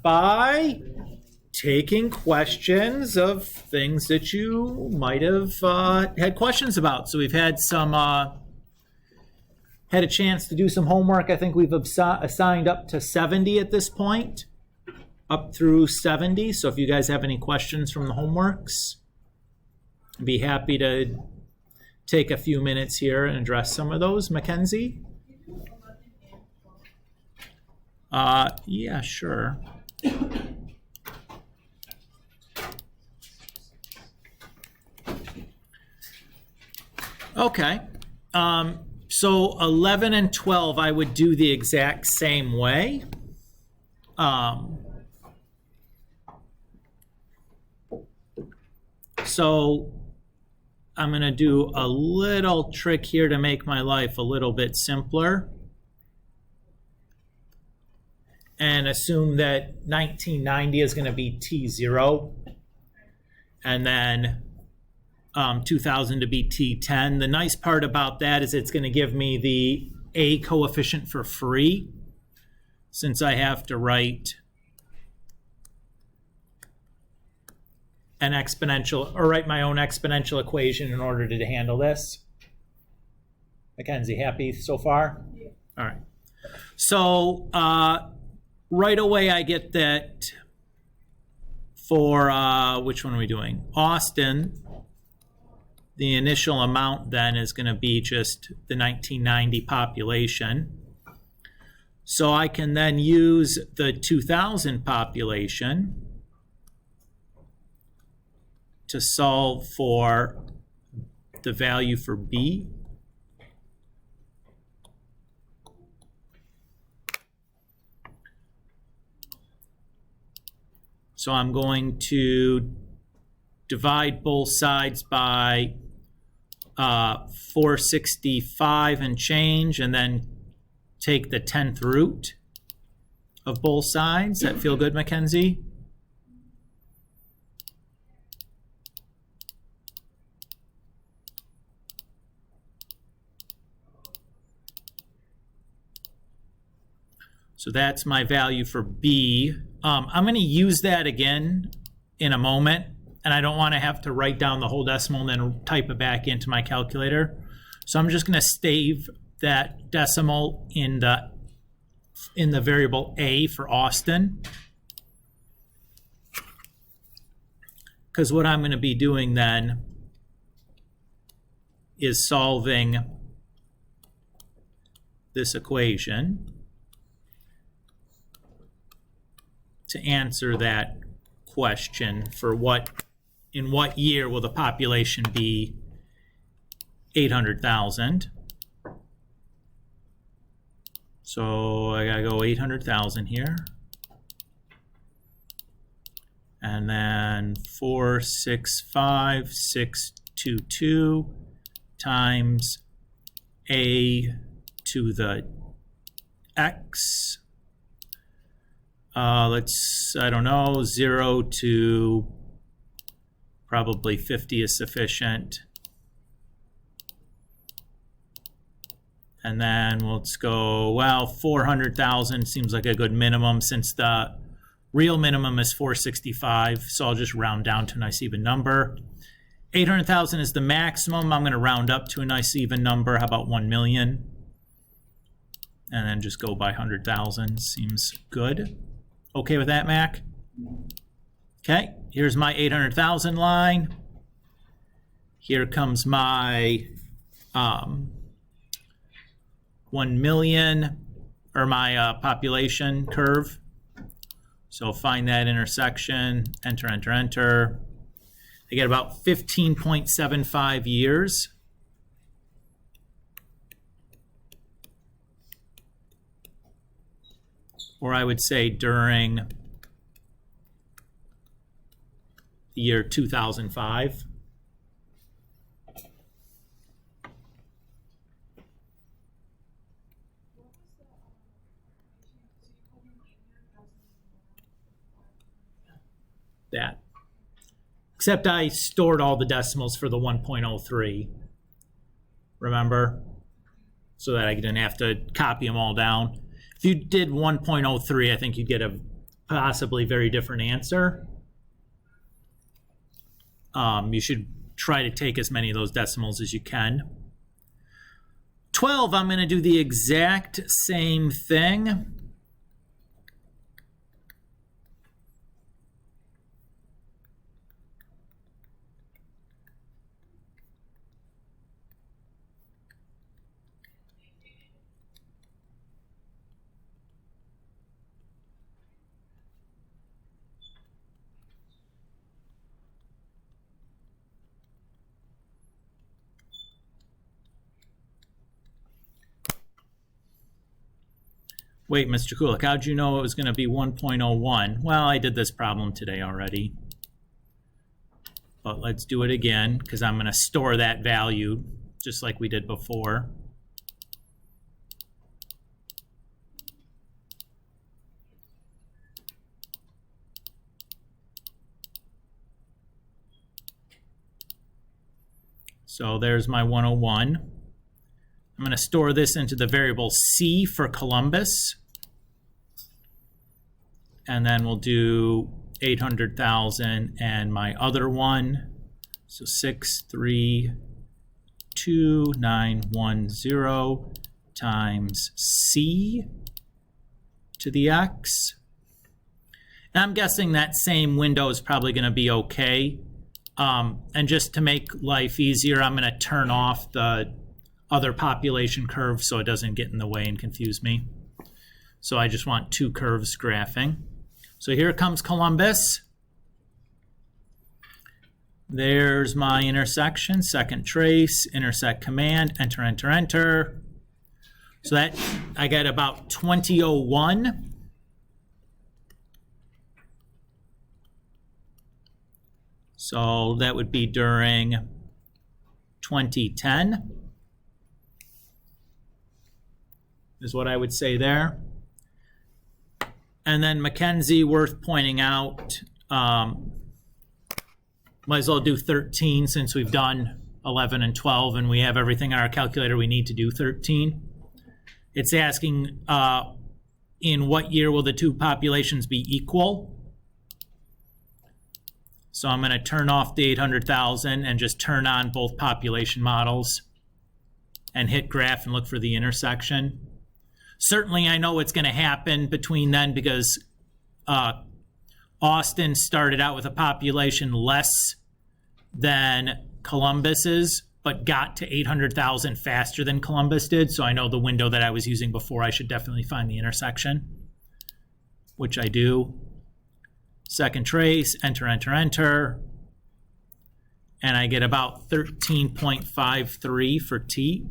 by taking questions of things that you might have had questions about. So we've had had a chance to do some homework. I think we've assigned up to 70 at this point, up through 70. So if you guys have any questions from the homeworks, I'd be happy to take a few minutes here and address some of those. Mackenzie? Yeah, sure. Okay. So 11 and 12, I would do the exact same way. So I'm going to do a little trick here to make my life a little bit simpler. And assume that 1990 is going to be T0. And then 2000 to be T10. The nice part about that is it's going to give me the A coefficient for free, since I have to write an exponential, or write my own exponential equation in order to handle this. Mackenzie, happy so far? Yeah. All right. So right away I get that for, which one are we doing? Austin. The initial amount then is going to be just the 1990 population. So I can then use the 2000 population to solve for the value for B. So I'm going to divide both sides by 465 and change, and then take the 10th root of both sides. That feel good, Mackenzie? So that's my value for B. I'm going to use that again in a moment, and I don't want to have to write down the whole decimal and then type it back into my calculator. So I'm just going to save that decimal in the variable A for Austin. Because what I'm going to be doing then is solving this equation to answer that question for in what year will the population be 800,000. So I gotta go 800,000 here. And then 465,622 times A to the X. I don't know, 0 to probably 50 is sufficient. And then let's go, well, 400,000 seems like a good minimum, since the real minimum is 465. So I'll just round down to a nice even number. 800,000 is the maximum. I'm going to round up to a nice even number. How about 1 million? And then just go by 100,000. Seems good. Okay with that, Mac? Okay, here's my 800,000 line. Here comes my 1 million, or my population curve. So find that intersection, enter, enter, enter. I get about 15.75 years. Or I would say during the year 2005. That. Except I stored all the decimals for the 1.03. Remember? So that I didn't have to copy them all down. If you did 1.03, I think you'd get a possibly very different answer. You should try to take as many of those decimals as you can. 12, I'm going to do the exact same thing. Wait, Mr. Kulik, how'd you know it was going to be 1.01? Well, I did this problem today already. But let's do it again, because I'm going to store that value just like we did before. So there's my 101. I'm going to store this into the variable C for Columbus. And then we'll do 800,000 and my other one. So 632,910 times C to the X. And I'm guessing that same window is probably going to be okay. And just to make life easier, I'm going to turn off the other population curve so it doesn't get in the way and confuse me. So I just want two curves graphing. So here comes Columbus. There's my intersection, second trace, intersect command, enter, enter, enter. So that I get about 2001. So that would be during 2010. Is what I would say there. And then Mackenzie, worth pointing out, might as well do 13 since we've done 11 and 12 and we have everything on our calculator we need to do 13. It's asking in what year will the two populations be equal? So I'm going to turn off the 800,000 and just turn on both population models and hit graph and look for the intersection. Certainly, I know what's going to happen between then because Austin started out with a population less than Columbus's, but got to 800,000 faster than Columbus did. So I know the window that I was using before, I should definitely find the intersection, which I do. Second trace, enter, enter, enter. And I get about 13.53 for T.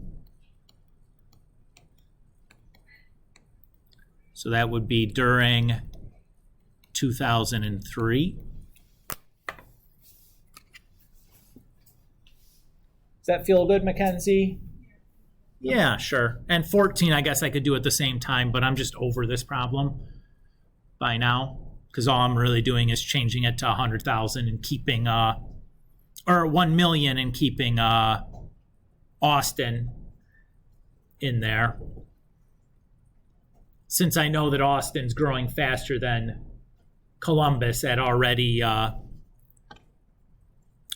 So that would be during 2003. Does that feel good, Mackenzie? Yeah, sure. And 14, I guess I could do at the same time, but I'm just over this problem by now because all I'm really doing is changing it to 100,000 and keeping, or 1 million and keeping Austin in there. Since I know that Austin's growing faster than Columbus at already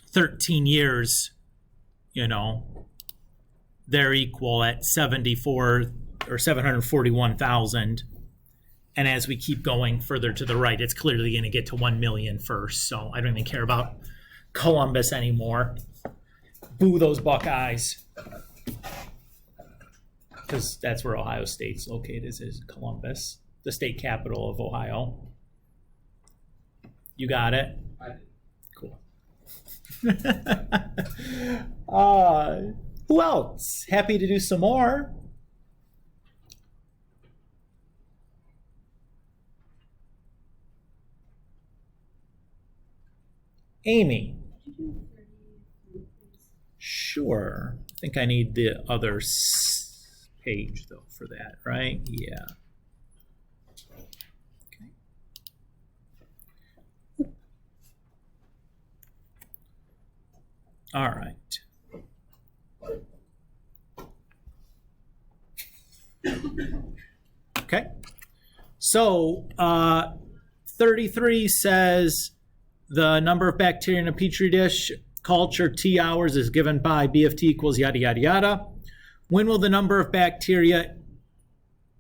13 years, you know, they're equal at 74 or 741,000. And as we keep going further to the right, it's clearly going to get to 1 million first. So I don't even care about Columbus anymore. Boo those Buckeyes. Because that's where Ohio State's located, is Columbus, the state capital of Ohio. You got it? I did. Cool. Who else? Happy to do some more. Amy. Sure. I think I need the other page though for that, right? Yeah. Okay. All right. Okay. So 33 says the number of bacteria in a petri dish culture T hours is given by B of T equals yada, yada, yada. When will the number of bacteria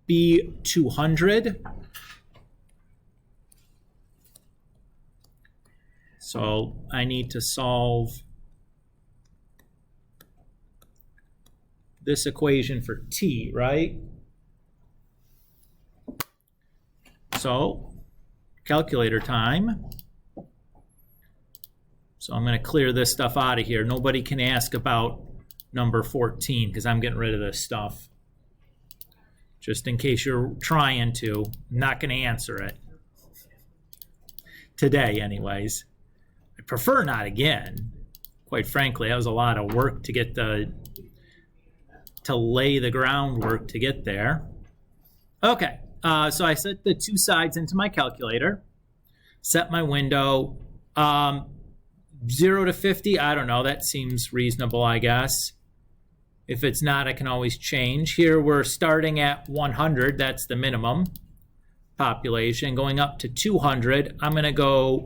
be 200? So I need to solve this equation for T, right? So calculator time. So I'm going to clear this stuff out of here. Nobody can ask about number 14 because I'm getting rid of this stuff. Just in case you're trying to, I'm not going to answer it. Today, anyways. I prefer not again. Quite frankly, that was a lot of work to get to lay the groundwork to get there. Okay, so I set the two sides into my calculator. Set my window. 0 to 50, I don't know. That seems reasonable, I guess. If it's not, I can always change. Here we're starting at 100. That's the minimum population. Going up to 200. I'm going to go,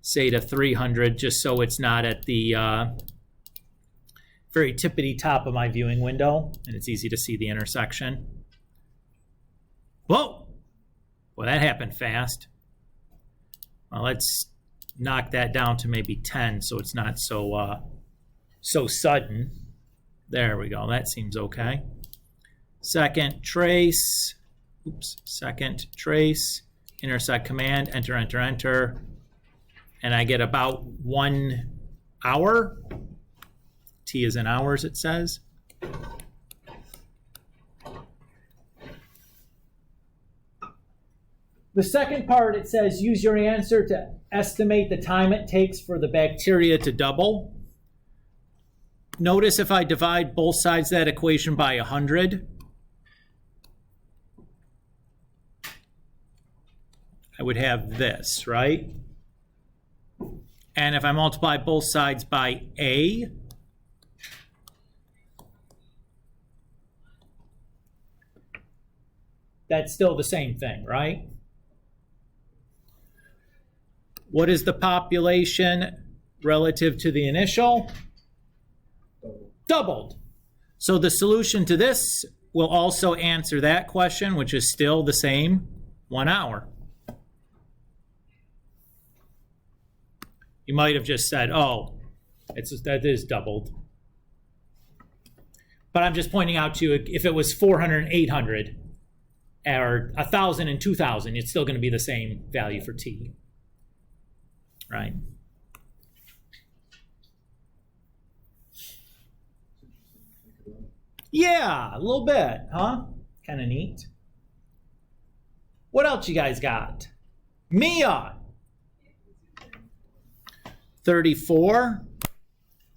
say, to 300 just so it's not at the very tippity top of my viewing window and it's easy to see the intersection. Whoa! Well, that happened fast. Well, let's knock that down to maybe 10 so it's not so sudden. There we go. That seems okay. Second trace. Oops. Second trace. Intersect command. Enter, enter, enter. And I get about 1 hour. T is in hours, it says. The second part, it says, use your answer to estimate the time it takes for the bacteria to double. Notice if I divide both sides of that equation by 100, I would have this, right? And if I multiply both sides by A, that's still the same thing, right? What is the population relative to the initial? Doubled. So the solution to this will also answer that question, which is still the same, 1 hour. You might have just said, oh, that is doubled. But I'm just pointing out to you, if it was 400 and 800, or 1,000 and 2,000, it's still going to be the same value for T. Right? Yeah, a little bit, huh? Kind of neat. What else you guys got? Mia! 34.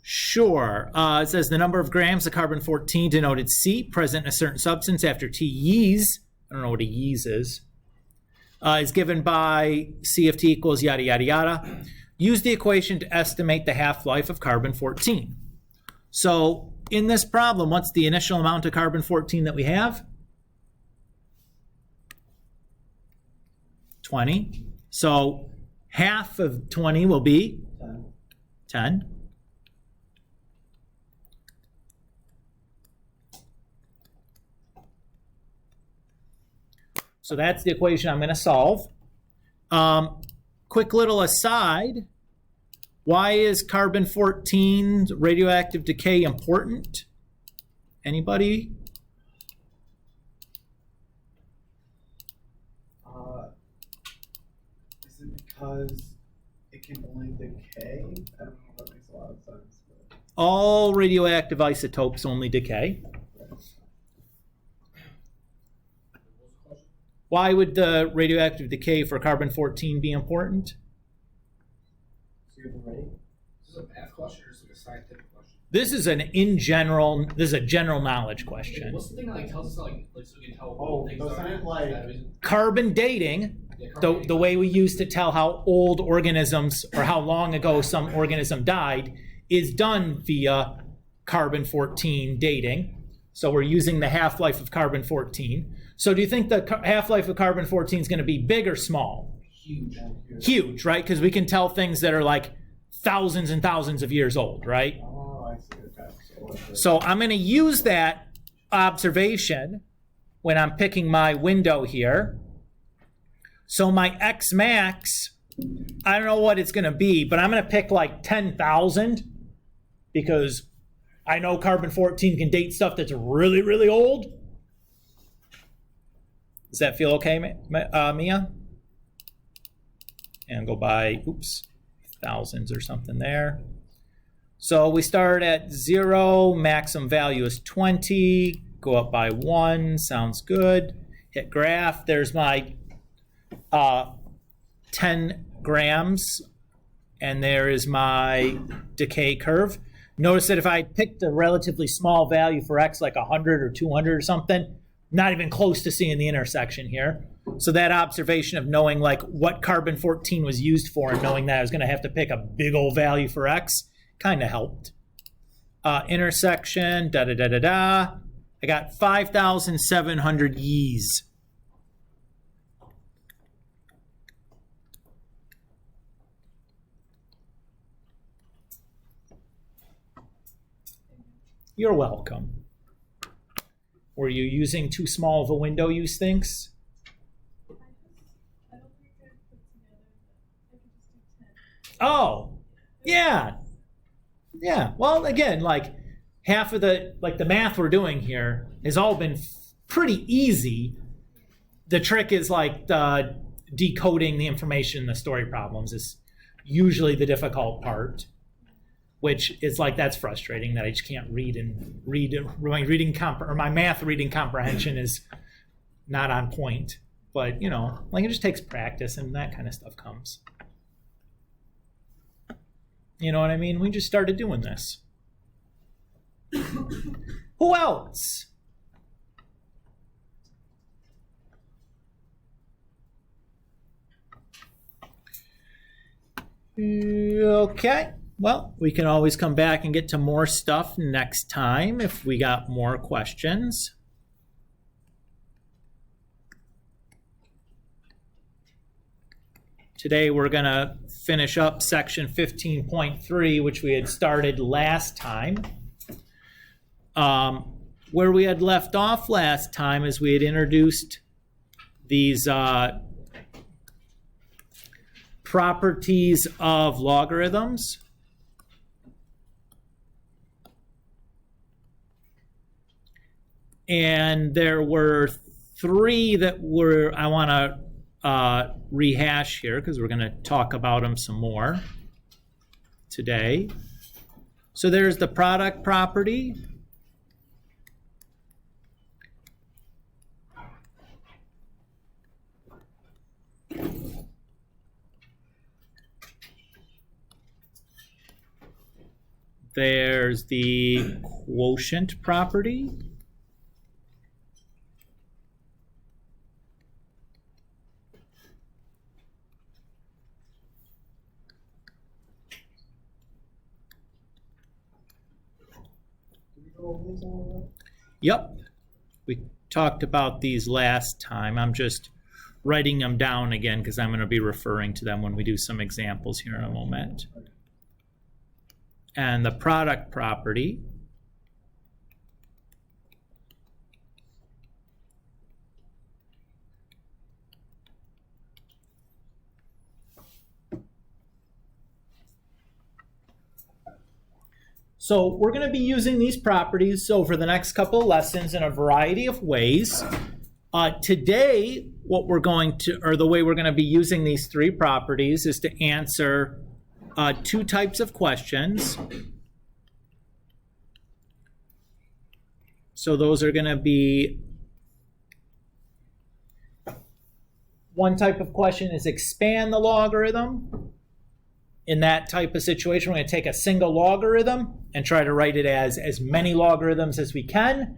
Sure. It says the number of grams of carbon-14 denoted C present in a certain substance after T yees. I don't know what a yees is given by C of T equals yada, yada, yada. Use the equation to estimate the half-life of carbon-14. So in this problem, what's the initial amount of carbon-14 that we have? 20. So half of 20 will be 10. So that's the equation I'm going to solve. Quick little aside. Why is carbon-14 radioactive decay important? Anybody? Is it because it can only decay? I don't know if that makes a lot of sense. But... All radioactive isotopes only decay. Why would the radioactive decay for carbon-14 be important? So you ready? Is this a math question or is it a scientific question? This is this is a general knowledge question. What's the thing that like tells us like so we can tell Oh, things those are aren't like Carbon dating, carbon the way we use to tell how old organisms or how long ago some organism died, is done via carbon-14 dating. So we're using the half-life of carbon-14. So do you think the half-life of carbon-14 is going to be big or small? huge. Huge, right? Because we can tell things that are like thousands and thousands of years old, right? Oh, I see. Okay. So I'm going to use that observation when I'm picking my window here. So my X max, I don't know what it's going to be, but I'm going to pick like 10,000 because I know carbon-14 can date stuff that's really, really old. Does that feel okay, Mia? And go by, thousands or something there. So we start at 0, maximum value is 20, go up by 1, sounds good. Hit graph, there's my 10 grams, and there is my decay curve. Notice that if I picked a relatively small value for X, like 100 or 200 or something, not even close to seeing the intersection here. So that observation of knowing like what carbon-14 was used for and knowing that I was going to have to pick a big old value for X kind of helped. Intersection, da-da-da-da-da. I got 5,700 yees. You're welcome. Were you using too small of a window, you thinks? I don't think I put together that I could just do 10. Oh, yeah. Yeah, well, again, like half of the math we're doing here has all been pretty easy. The trick is like decoding the information in the story problems is usually the difficult part, which is like, that's frustrating that I just can't read. My math reading comprehension is not on point. But, you know, like it just takes practice and that kind of stuff comes. You know what I mean? We just started doing this. Who else? Okay. Well, we can always come back and get to more stuff next time if we got more questions. Today we're going to finish up section 15.3, which we had started last time. Where we had left off last time is we had introduced these properties of logarithms. And there were three that I want to rehash here because we're going to talk about them some more today. So there's the product property. There's the quotient property. Yep, we talked about these last time. I'm just writing them down again because I'm going to be referring to them when we do some examples here in a moment. And the product property. So we're going to be using these properties over the next couple of lessons in a variety of ways. Today, the way we're going to be using these three properties is to answer two types of questions. So those are going to be, one type of question is expand the logarithm. In that type of situation, we're going to take a single logarithm and try to write it as many logarithms as we can.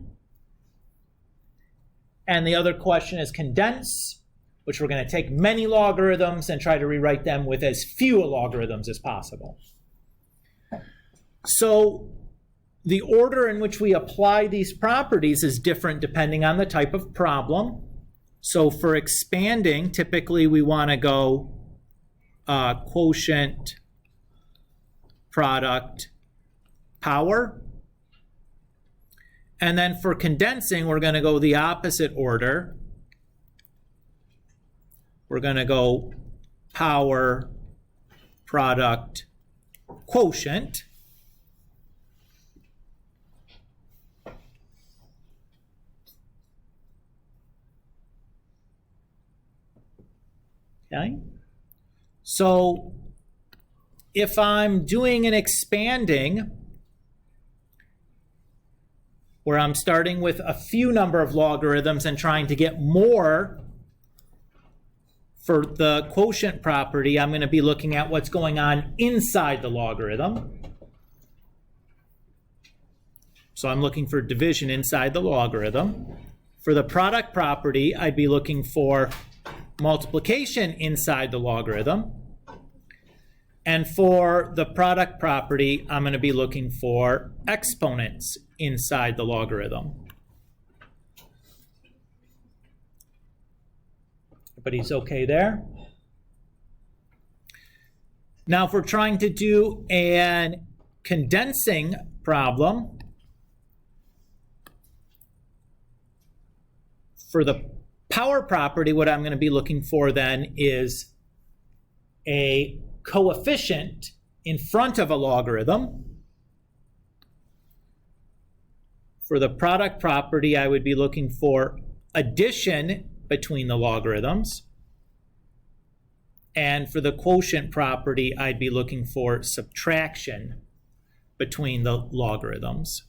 And the other question is condense, which we're going to take many logarithms and try to rewrite them with as few logarithms as possible. So the order in which we apply these properties is different depending on the type of problem. So for expanding, typically we want to go quotient, product, power. And then for condensing, we're going to go the opposite order. We're going to go power, product, quotient. Okay. So if I'm doing an expanding, where I'm starting with a few number of logarithms and trying to get more for the quotient property, I'm going to be looking at what's going on inside the logarithm. So I'm looking for division inside the logarithm. For the product property, I'd be looking for multiplication inside the logarithm. And for the product property, I'm going to be looking for exponents inside the logarithm. Everybody's okay there? Now, if we're trying to do an condensing problem, for the power property, what I'm going to be looking for then is a coefficient in front of a logarithm. For the product property, I would be looking for addition between the logarithms. And for the quotient property, I'd be looking for subtraction between the logarithms.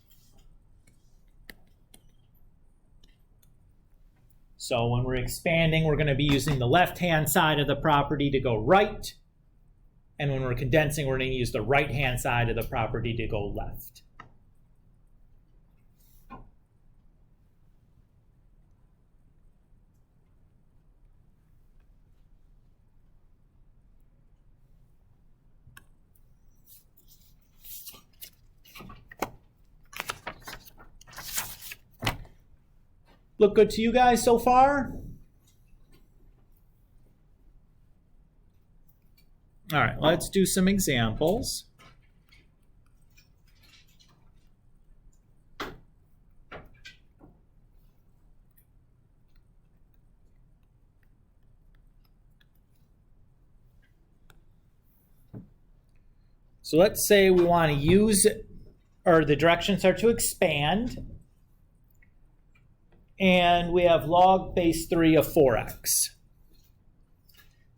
So when we're expanding, we're going to be using the left-hand side of the property to go right. And when we're condensing, we're going to use the right-hand side of the property to go left. Look good to you guys so far? All right, let's do some examples. So let's say we want to use, or the directions are to expand. And we have log base 3 of 4x.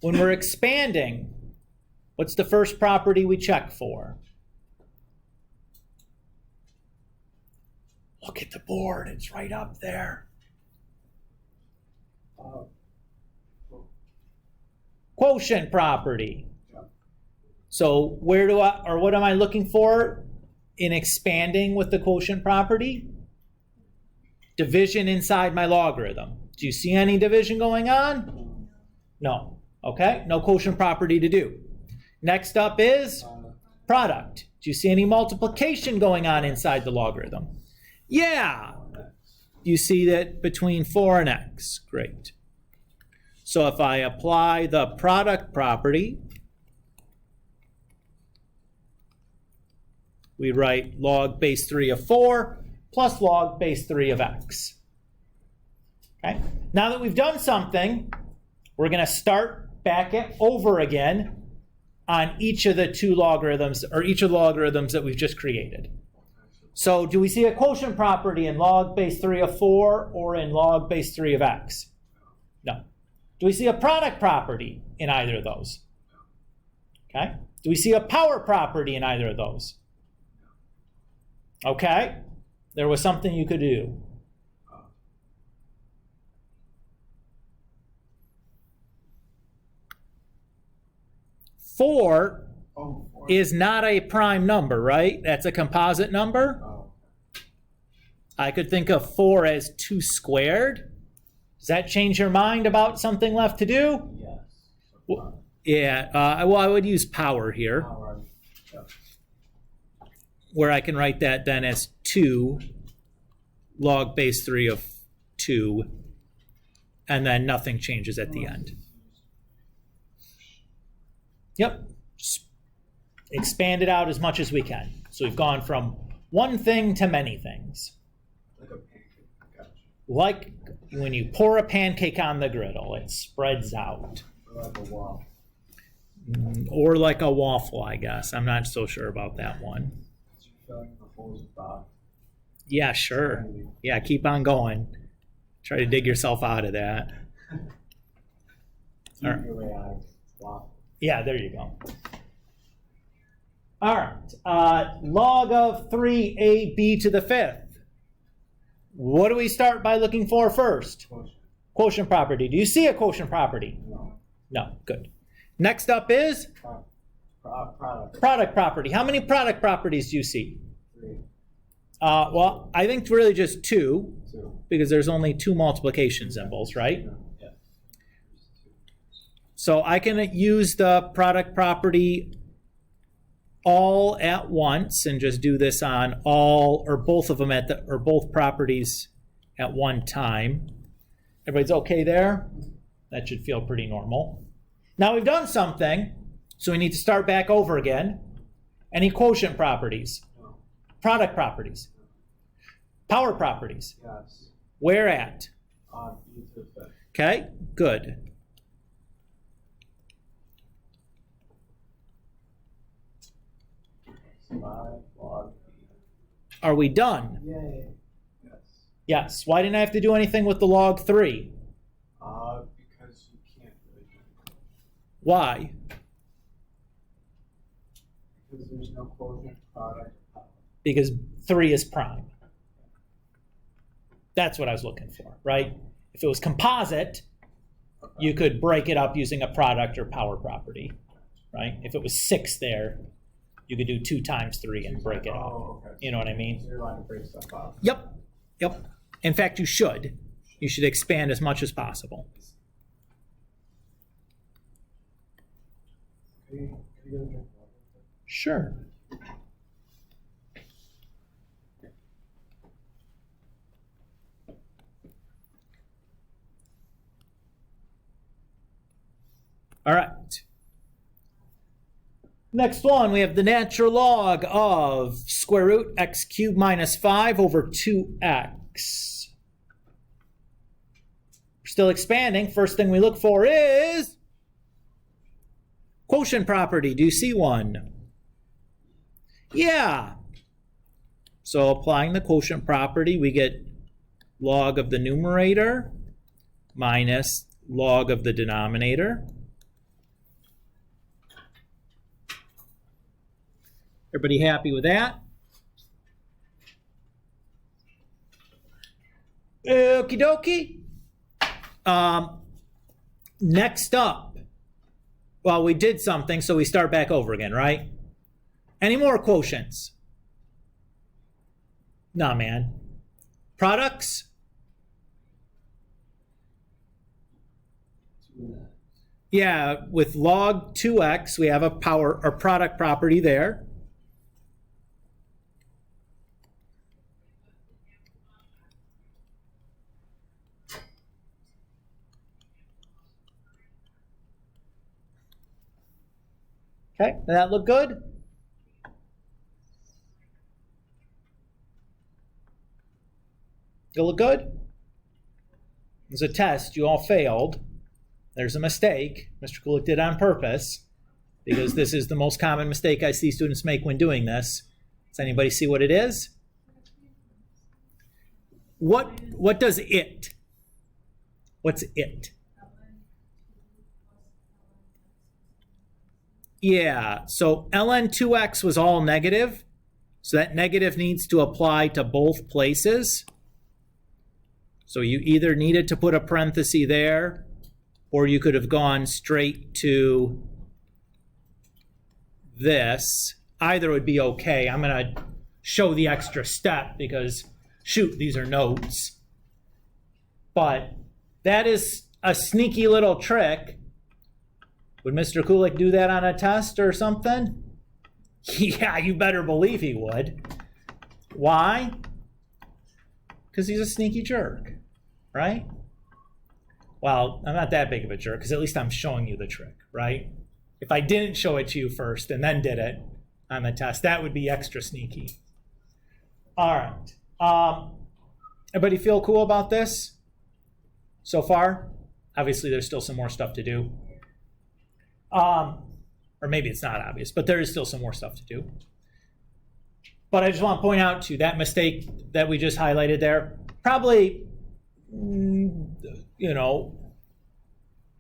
When we're expanding, what's the first property we check for? Look at the board, it's right up there. Quotient property. So where do I, or what am I looking for in expanding with the quotient property? Division inside my logarithm. Do you see any division going on? No. Okay, no quotient property to do. Next up is product. Do you see any multiplication going on inside the logarithm? Yeah. You see that between 4 and x. Great. So if I apply the product property, we write log base 3 of 4 plus log base 3 of x. Okay. Now that we've done something, we're going to start back over again on each of the two logarithms, or each of the logarithms that we've just created. So do we see a quotient property in log base 3 of 4 or in log base 3 of x? No. Do we see a product property in either of those? Okay. Do we see a power property in either of those? Okay. There was something you could do. Four is not a prime number, right? That's a composite number. I could think of 4 as 2 squared. Does that change your mind about something left to do? Yes. Well, yeah, well, I would use power here, where I can write that then as 2 log base 3 of 2, and then nothing changes at the end. Yep. Just expand it out as much as we can. So we've gone from one thing to many things. Like a pancake. Gotcha. Like when you pour a pancake on the griddle, it spreads out. Or like a wall. Or like a waffle, I guess. I'm not so sure about that one. Because you're filling the holes with box. Yeah, sure. Yeah, keep on going. Try to dig yourself out of that. Keep your way out of it. Wow. Yeah, there you go. All right. Log of 3ab to the fifth. What do we start by looking for first? Quotient. Quotient property. Do you see a quotient property? No. No. Good. Next up is Product. product property. How many product properties do you see? 3. Well, I think really just 2, 2. because there's only 2 multiplication symbols, right? Yeah. So I can use the product property all at once and just do this on all or both of them or both properties at one time. Everybody's okay there? That should feel pretty normal. Now we've done something, so we need to start back over again. Any quotient properties? No. Product properties? Power properties? Yes. Where at? B to the fifth. Okay, good. Five log B. Are we done? Yay. Yes. Yes. Why didn't I have to do anything with the log 3? Because you can't really do it. Why? Because there's no quotient product. Because 3 is prime. That's what I was looking for, right? If it was composite, you could break it up using a product or power property, right? If it was 6 there, you could do 2 times 3 and break it up. Oh, okay. You know what I mean? So you're allowed to break stuff up. Yep. Yep. In fact, you should. You should expand as much as possible. Can you get a drink of water? Sure. All right. Next one, we have the natural log of square root x cubed minus 5 over 2x. We're still expanding. First thing we look for is quotient property. Do you see one? Yeah. So applying the quotient property, we get log of the numerator minus log of the denominator. Everybody happy with that? Okie dokie. Next up, well, we did something, so we start back over again, right? Any more quotients? Nah, man. Products? Yeah, with log 2x, we have a power or product property there. Okay, does that look good? It look good? There's a test, you all failed. There's a mistake. Mr. Kulik did on purpose, because this is the most common mistake I see students make when doing this. Does anybody see what it is? What does it? What's it? Yeah, so ln2x was all negative, so that negative needs to apply to both places. So you either needed to put a parenthesis there, or you could have gone straight to this. Either would be okay. I'm going to show the extra step because, shoot, these are notes. But that is a sneaky little trick. Would Mr. Kulik do that on a test or something? Yeah, you better believe he would. Why? Because he's a sneaky jerk, right? Well, I'm not that big of a jerk, because at least I'm showing you the trick, right? If I didn't show it to you first and then did it on the test, that would be extra sneaky. All right. Everybody feel cool about this so far? Obviously, there's still some more stuff to do. Or maybe it's not obvious, but there is still some more stuff to do. But I just want to point out to you that mistake that we just highlighted there, probably, I don't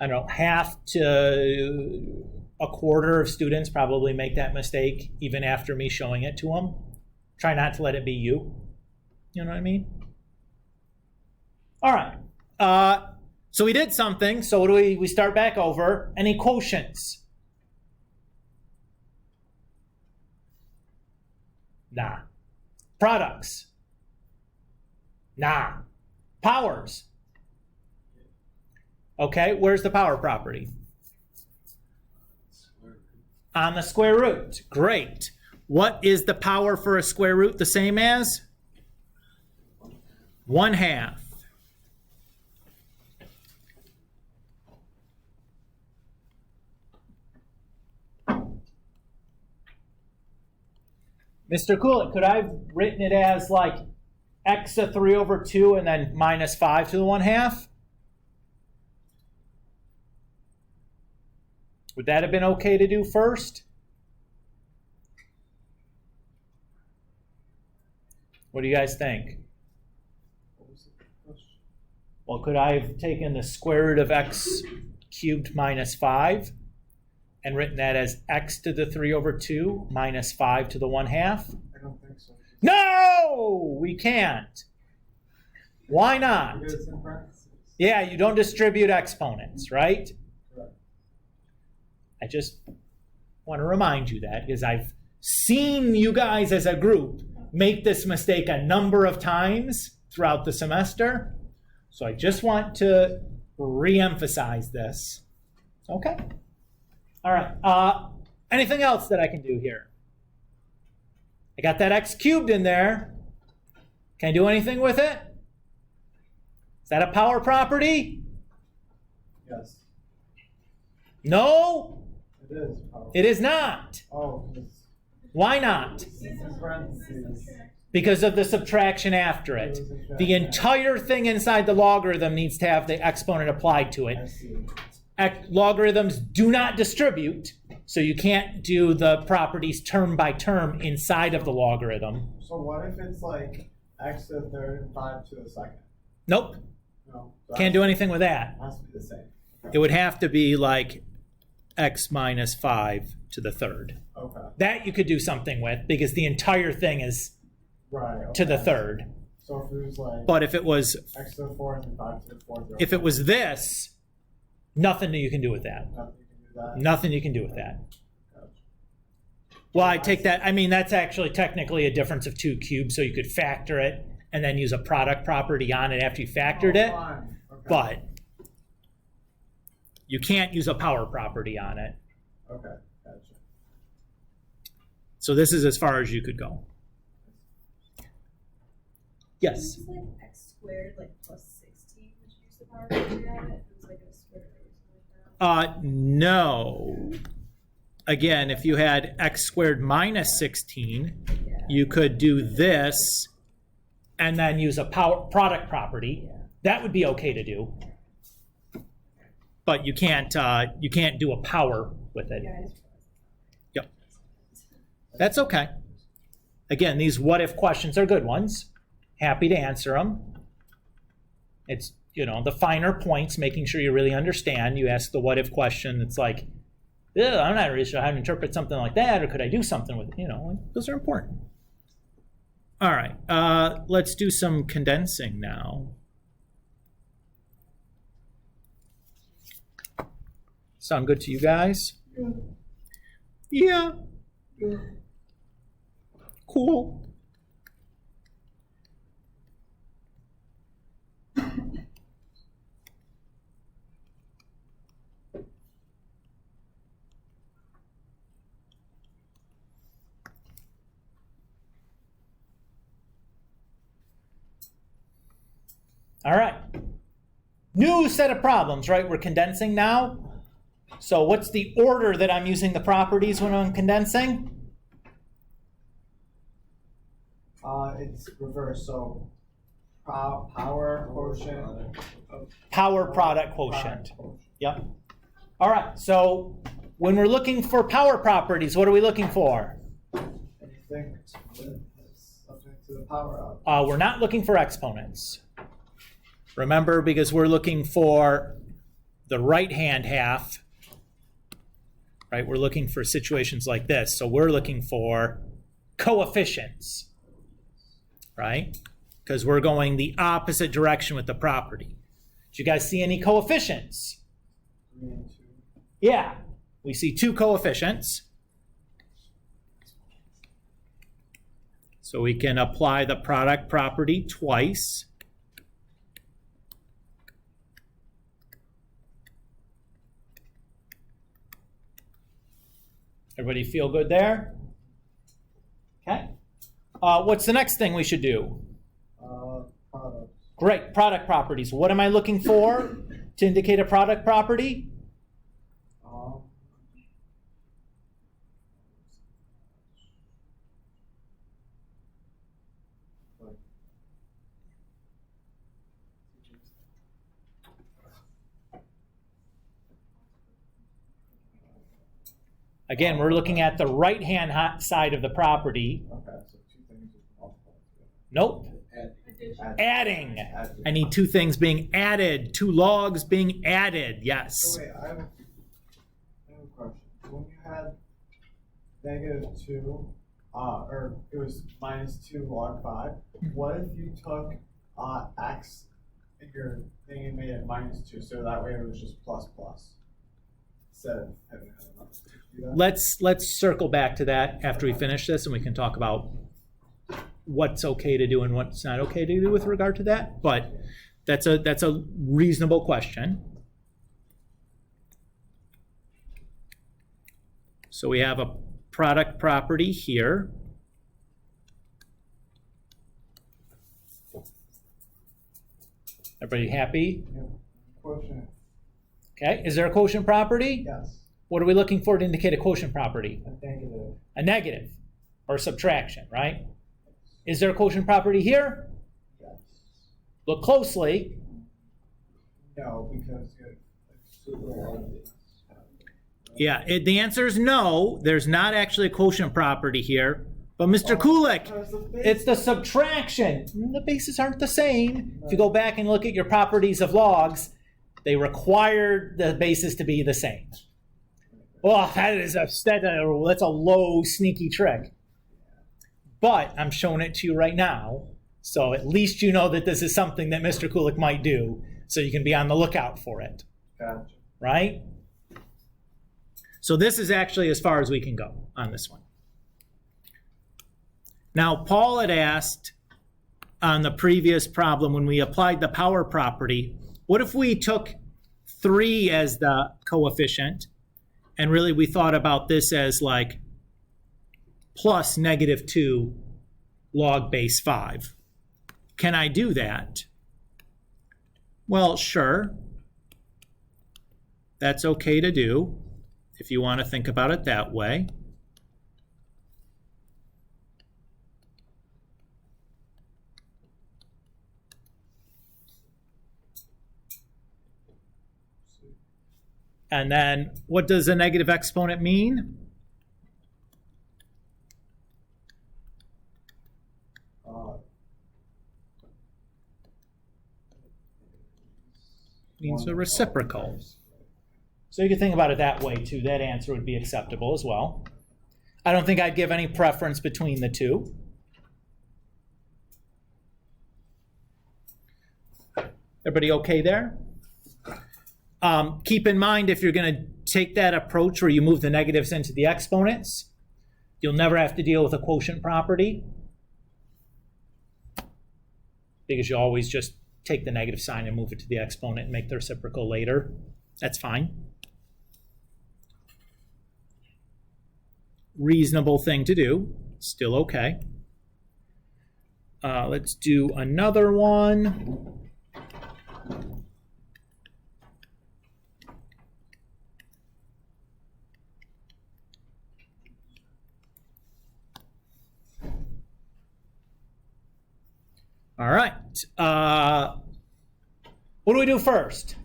know, half to a quarter of students probably make that mistake even after me showing it to them. Try not to let it be you. You know what I mean? All right. So we did something. So what do we start back over? Any quotients? Nah. Products? Nah. Powers? Okay, where's the power property? On the square root. Great. What is the power for a square root the same as? 1/2. Mr. Coolett, could I have written it as like x to 3 over 2 and then minus 5 to the 1/2? Would that have been okay to do first? What do you guys think? Well, could I have taken the square root of x cubed minus 5 and written that as x to the 3 over 2 minus 5 to the 1/2? I don't think so. No, we can't. Why not? Because it's in parentheses. Yeah, you don't distribute exponents, right? Correct. I just want to remind you that because I've seen you guys as a group make this mistake a number of times throughout the semester. So I just want to re-emphasize this. Okay. All right. Anything else that I can do here? I got that x cubed in there. Can I do anything with it? Is that a power property? Yes. No, It is. it is not. Oh, it's Why not? in parentheses. Because of the subtraction after it. The entire thing inside the logarithm needs to have the exponent applied to I it. see. Logarithms do not distribute, so you can't do the properties term by term inside of the logarithm. So what if it's like x to the third and 5 to the second? Nope, No. So can't do anything with that. It has to be the same. It would have to be like x minus 5 to the third. Okay. That you could do something with because the entire thing is Right. to the okay. third. So if it was like But if it was x to the fourth and 5 to the fourth. if it was this, nothing you can do with that. Nothing you can do that. Nothing you can do with that. Gotcha. Well, I take that. I mean, that's actually technically a difference of 2 cubes, so you could factor it and then use a product property on it after you factored it. Fine. Okay. But you can't use a power property on it. Okay. Gotcha. So this is as far as you could go. Yes. Is this like x squared like plus 16? Would you use the power property on it? It was like a square root or something like that. No. Again, if you had x squared minus 16, you could do this and then use a power product property. That would be okay to do. But you can't do a power with it. Yep. That's okay. Again, these what if questions are good ones. Happy to answer them. It's, the finer points, making sure you really understand. You ask the what if question. It's like, I'm not really sure how to interpret something like that, or could I do something with it? Those are important. All right, let's do some condensing now. Sound good to you guys? Yeah. Cool. All right. New set of problems, right? We're condensing now. So what's the order that I'm using the properties when I'm condensing? It's reverse, so power quotient. Power product quotient. Yep. All right, so when we're looking for power properties, what are we looking for? Anything that's subject to the power up. We're not looking for exponents. Remember, because we're looking for the right-hand half, right? We're looking for situations like this. So we're looking for coefficients, right? Because we're going the opposite direction with the property. Did you guys see any coefficients? 3 and 2. Yeah, we see 2 coefficients. So we can apply the product property twice. Everybody feel good there? Okay. What's the next thing we should do? Products. Great, product properties. What am I looking for to indicate a product property? Again, we're looking at the right-hand side of the property. Okay, so 2 things is multiple. Nope. Adding. I need 2 things being added, 2 logs being added, yes. So wait, I have a question. When you had -2, or it was -2 log 5, what if you took x in your thing and made it -2, so that way it was just plus plus? Instead of having another number. Do that? Let's circle back to that after we finish this, and we can talk about what's okay to do and what's not okay to do with regard to that. But that's a reasonable question. So we have a product property here. Everybody happy? Yeah. Quotient. Okay, is there a quotient property? Yes. What are we looking for to indicate a quotient property? A negative. A negative, or subtraction, right? Is there a quotient property here? Yes. Look closely. No, because you have Yeah, the answer is no. There's not actually a quotient property here. But Mr. Kulik, it's the subtraction. The bases aren't the same. If you go back and look at your properties of logs, they require the bases to be the same. Well, that's a low, sneaky trick. But I'm showing it to you right now, so at least you know that this is something that Mr. Kulik might do, so you can be on the lookout for it. Gotcha. Right? So this is actually as far as we can go on this one. Now, Paul had asked on the previous problem when we applied the power property, what if we took 3 as the coefficient, and really we thought about this as like plus -2 log base 5. Can I do that? Well, sure. That's okay to do if you want to think about it that way. And then what does a negative exponent mean? Means a reciprocal. So you can think about it that way too. That answer would be acceptable as well. I don't think I'd give any preference between the two. Everybody okay there? Keep in mind, if you're going to take that approach where you move the negatives into the exponents, you'll never have to deal with a quotient property, because you always just take the negative sign and move it to the exponent and make the reciprocal later. That's fine. Reasonable thing to do. Still okay. Let's do another one. All right. What do we do first?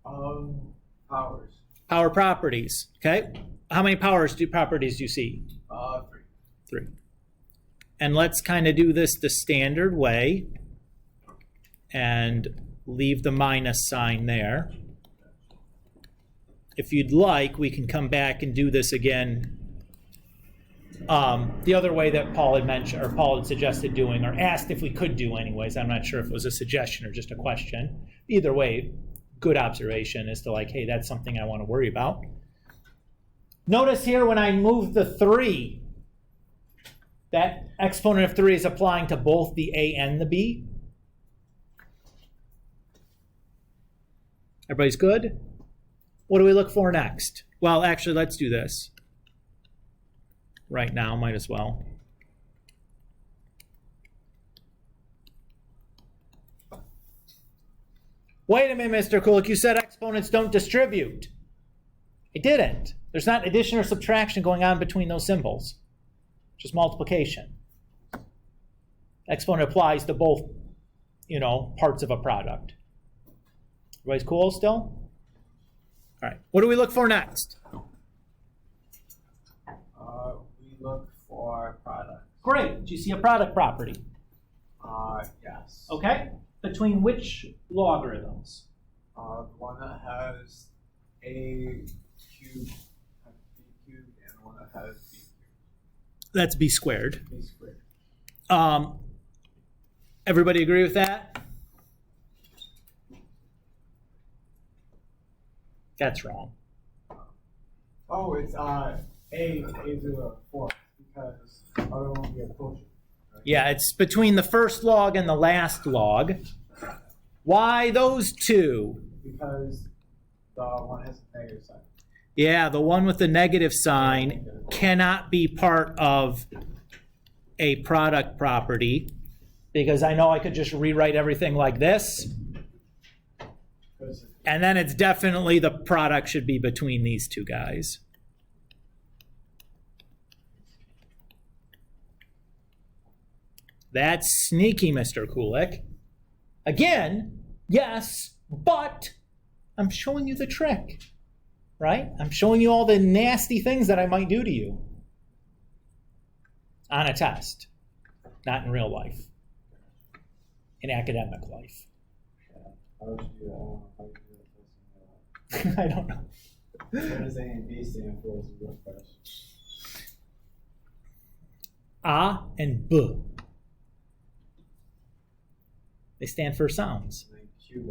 Powers. Power properties. Okay. How many properties do you see? 3. 3. And let's kind of do this the standard way and leave the minus sign there. If you'd like, we can come back and do this again the other way that Paul had mentioned, or Paul had suggested doing, or asked if we could do anyways. I'm not sure if it was a suggestion or just a question. Either way, good observation as to like, hey, that's something I want to worry about. Notice here when I move the 3, that exponent of 3 is applying to both the a and the b. Everybody's good? What do we look for next? Well, actually, let's do this. Right now, might as well. Wait a minute, Mr. Kulik, you said exponents don't distribute. It didn't. There's not addition or subtraction going on between those symbols. Just multiplication. Exponent applies to both, parts of a product. Everybody's cool still? All right. What do we look for next? We look for products. Great. Do you see a product property? Yes. Okay. Between which logarithms? The one that has a cubed, b cubed, and the one that has b cubed. That's b squared. B squared. Everybody agree with that? That's wrong. Oh, it's a to the 4 because other one would be a quotient. Right? Yeah, it's between the first log and the last log. Why those two? Because the one has a negative sign. Yeah, the one with the negative sign cannot be part of a product property because I know I could just rewrite everything like this. And then it's definitely the product should be between these two guys. That's sneaky, Mr. Kulik. Again, yes, but I'm showing you the trick, right? I'm showing you all the nasty things that I might do to you on a test, not in real life, in academic life. How would you do that? How would you do that? I don't know. What does A and B stand for? Is a real question. A and B. They stand for sounds. And then cube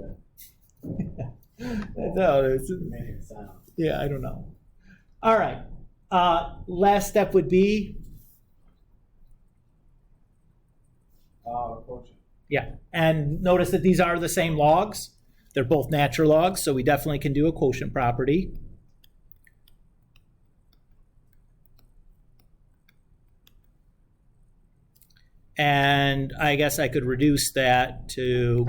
No, it. Make it sound. yeah, I don't know. All right. Last step would be? Quotient. Yeah. And notice that these are the same logs. They're both natural logs, so we definitely can do a quotient property. And I guess I could reduce that to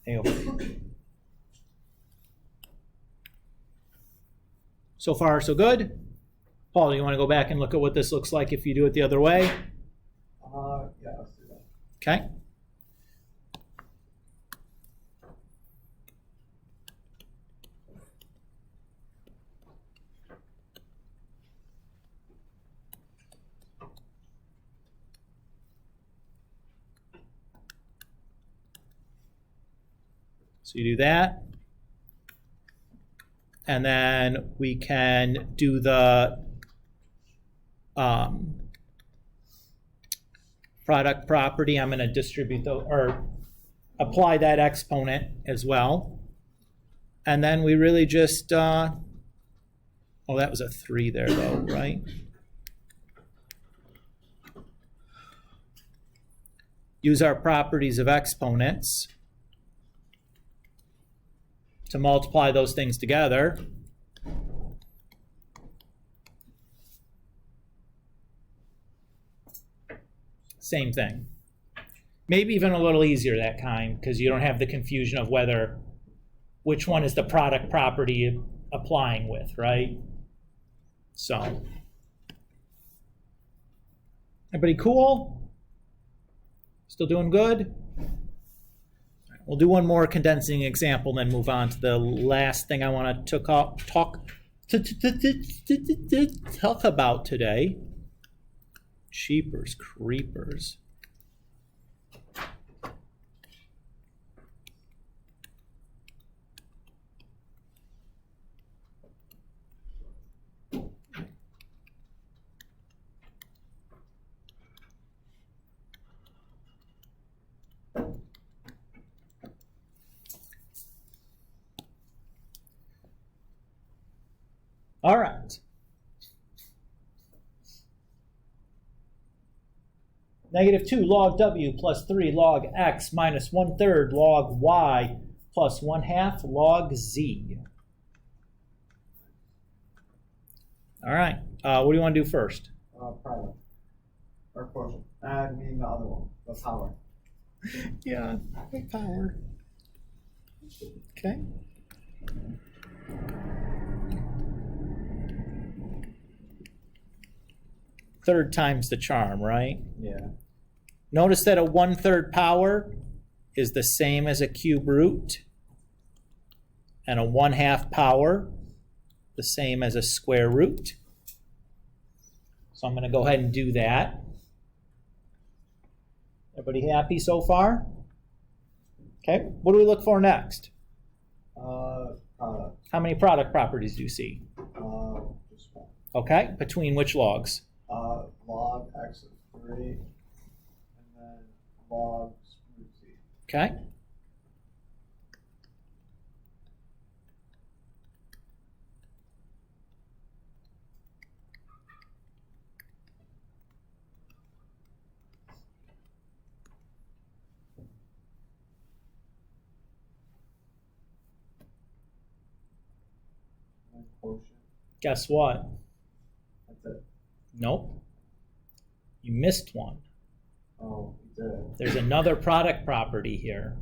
A over B. So far, so good. Paul, do you want to go back and look at what this looks like if you do it the other way? Yeah, let's do that. Okay. So you do that. And then we can do the product property. I'm going to distribute or apply that exponent as well. And then we really just, oh, that was a 3 there though, right? Use our properties of exponents to multiply those things together. Same thing. Maybe even a little easier that kind because you don't have the confusion of which one is the product property applying with, right? So, everybody cool? Still doing good? We'll do one more condensing example, then move on to the last thing I want to talk about today. Cheapers, creepers. All right. -2 log w plus 3 log x minus 1/3 log y plus 1/2 log z. All right. What do you want to do first? Product. Or quotient. I mean the other one, the power. Yeah, power. Okay. Third time's the charm, right? Yeah. Notice that a 1/3 power is the same as a cube root, and a 1/2 power the same as a square root. So I'm going to go ahead and do that. Everybody happy so far? Okay, what do we look for next? Product. How many product properties do you see? Just one. Okay, between which logs? Log x of 3, and then log root z. Okay. And then quotient. Guess what? That's it. Nope. You missed one. Oh, we did. There's another product property here.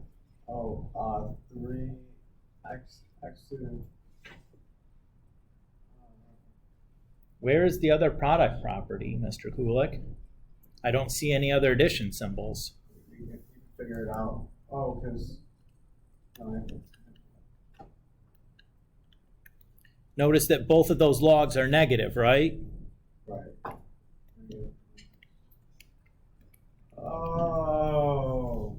Oh, 3x2. Where is the other product property, Mr. Kulik? I don't see any other addition symbols. You can figure it out. Oh, because. Notice that both of those logs are negative, right? Right. Oh.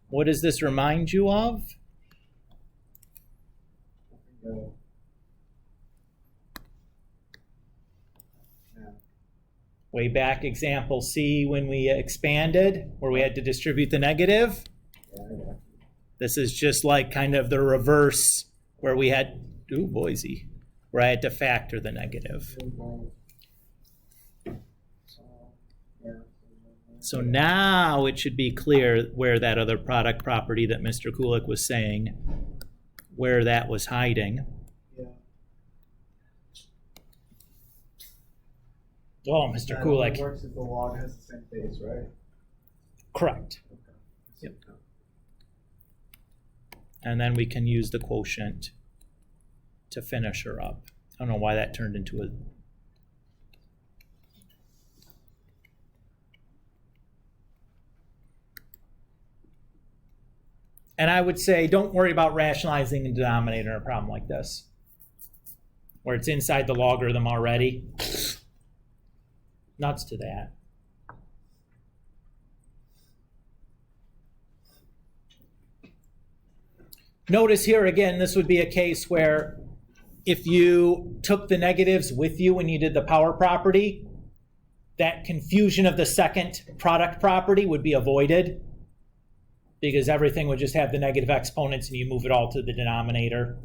What does this remind you of? Go. Yeah. Way back example C when we expanded, where we had to distribute the negative. Yeah. This is just like kind of the reverse where we had, ooh, Boise, where I had to factor the negative. So now it should be clear where that other product property that Mr. Kulik was saying, where that was hiding. Yeah. Oh, Mr. That Kulik. only works if the log has the same base, right? Correct. Okay. Yep. And then we can use the quotient to finish her up. I don't know why that turned into a... And I would say, don't worry about rationalizing the denominator in a problem like this, where it's inside the logarithm already. Nuts to that. Notice here again, this would be a case where if you took the negatives with you when you did the power property, that confusion of the second product property would be avoided, because everything would just have the negative exponents and you move it all to the denominator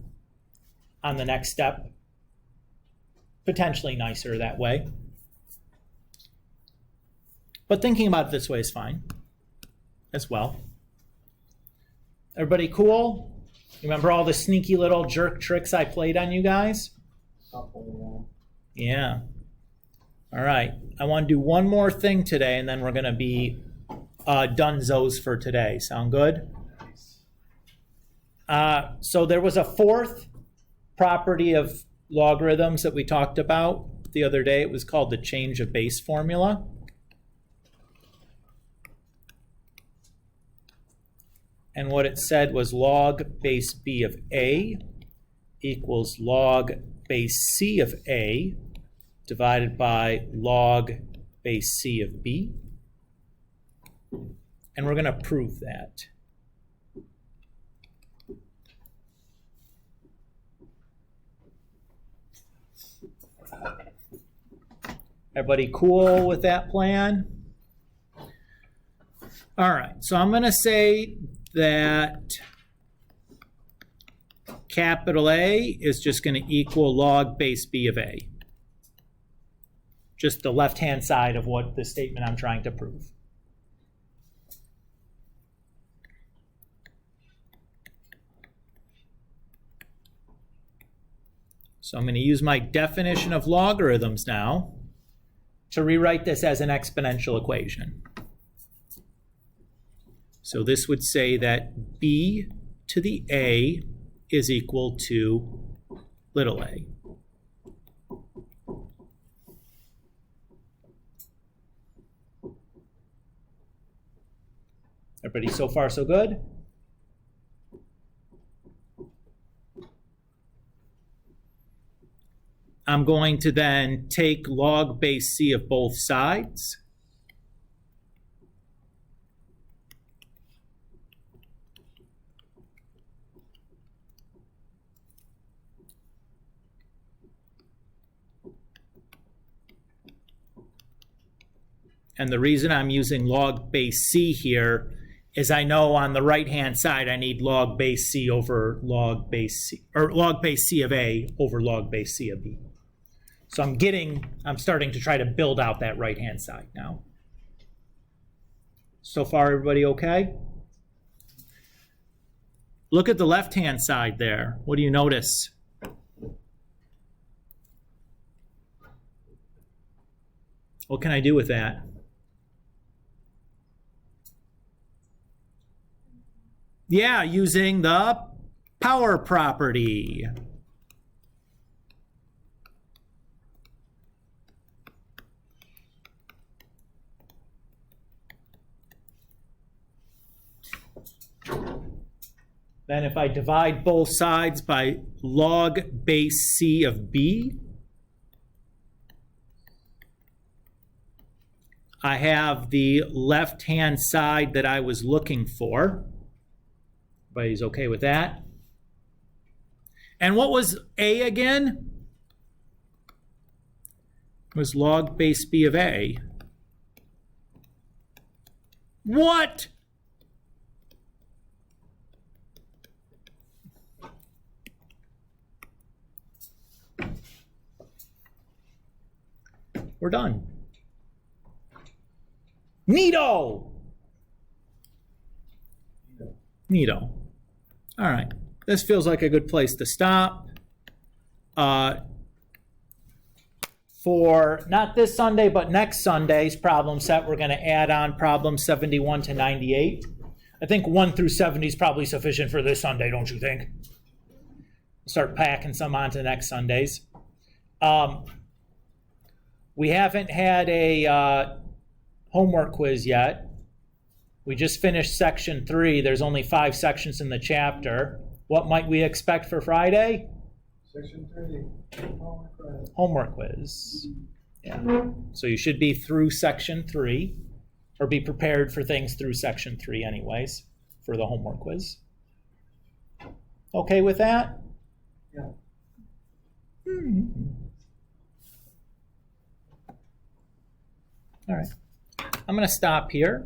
on the next step. Potentially nicer that way. But thinking about it this way is fine as well. Everybody cool? Remember all the sneaky little jerk tricks I played on you guys? Yeah. All right. I want to do one more thing today, and then we're going to be donezo's for today. Sound good? So there was a fourth property of logarithms that we talked about the other day. It was called the change of base formula. And what it said was log base b of a equals log base c of a divided by log base c of b. And we're going to prove that. Everybody cool with that plan? All right, so I'm going to say that capital A is just going to equal log base b of a. Just the left-hand side of what the statement I'm trying to prove. So I'm going to use my definition of logarithms now to rewrite this as an exponential equation. So this would say that b to the a is equal to little a. Everybody so far so good? I'm going to then take log base c of both sides. And the reason I'm using log base c here is I know on the right-hand side I need log base c over log base c, or log base c of a over log base c of b. So I'm starting to try to build out that right-hand side now. So far, everybody okay? Look at the left-hand side there. What do you notice? What can I do with that? Yeah, using the power property. Then if I divide both sides by log base c of b, I have the left-hand side that I was looking for. Everybody's okay with that? And what was a again? It was log base b of a. What? We're done. Neato! Neato. All right. This feels like a good place to stop. For not this Sunday, but next Sunday's problem set, we're going to add on problems 71 to 98. I think 1 through 70 is probably sufficient for this Sunday, don't you think? Start packing some on to next Sundays. We haven't had a homework quiz yet. We just finished section 3. There's only 5 sections in the chapter. What might we expect for Friday? Section 3, Homework quiz. Yeah. So you should be through section 3, or be prepared for things through section 3 anyways, for the homework quiz. Okay with that? Yeah. All right. I'm going to stop here.